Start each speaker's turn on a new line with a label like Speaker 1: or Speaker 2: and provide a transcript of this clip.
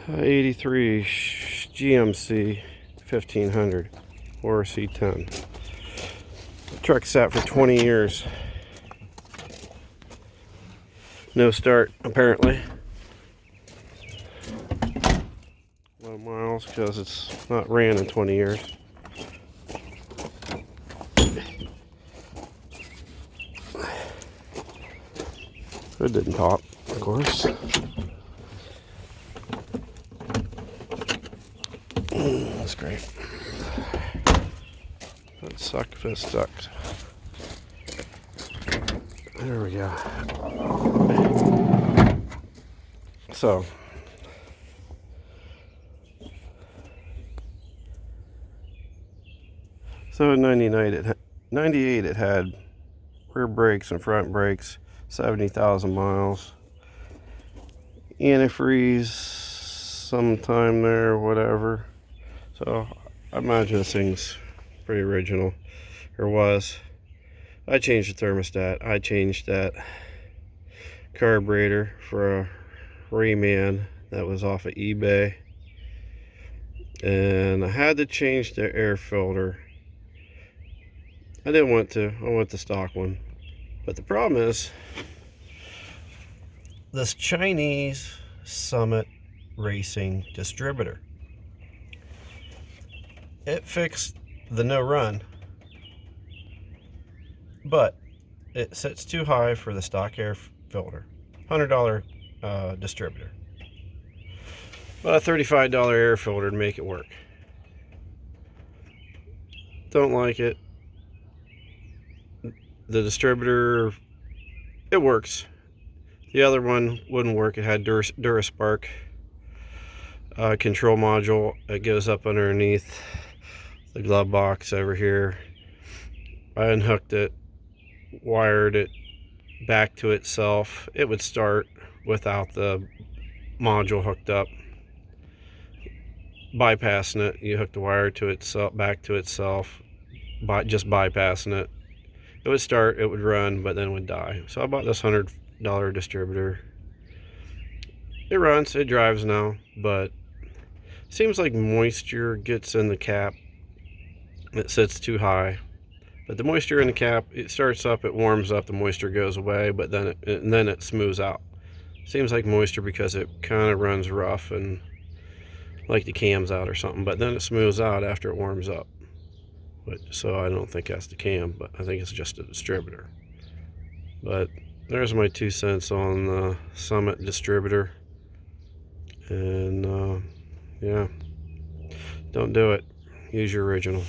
Speaker 1: '83 GMC 1500 or C10. The truck sat for 20 years. No start, apparently. Low miles because it's not ran in 20 years. It didn't pop, of course. That's great. That'd suck if it stuck. There we go. So in 98 it had rear brakes and front brakes, 70,000 miles. Antifreeze sometime there, whatever. So I imagine this thing's pretty original, or was. I changed the thermostat. I changed that carburetor for a Rayman that was off of eBay. And I had to change the air filter. I didn't want to. I want the stock one. But the problem is, this Chinese Summit Racing distributor, it fixed the no run, but it sits too high for the stock air filter. $100 distributor. But a $35 air filter to make it work. Don't like it. The distributor, it works. The other one wouldn't work. It had Duraspark control module. It goes up underneath the glove box over here. I unhooked it, wired it back to itself. It would start without the module hooked up. Bypassing it, you hook the wire to itself, back to itself, just bypassing it. It would start, it would run, but then it would die. So I bought this $100 distributor. It runs, it drives now, but seems like moisture gets in the cap. It sits too high. But the moisture in the cap, it starts up, it warms up, the moisture goes away, but then it smooths out. Seems like moisture because it kind of runs rough and like the cam's out or something, but then it smooths out after it warms up. So I don't think that's the cam, but I think it's just a distributor. But there's my 2 cents on the Summit distributor. And yeah, don't do it. Use your original.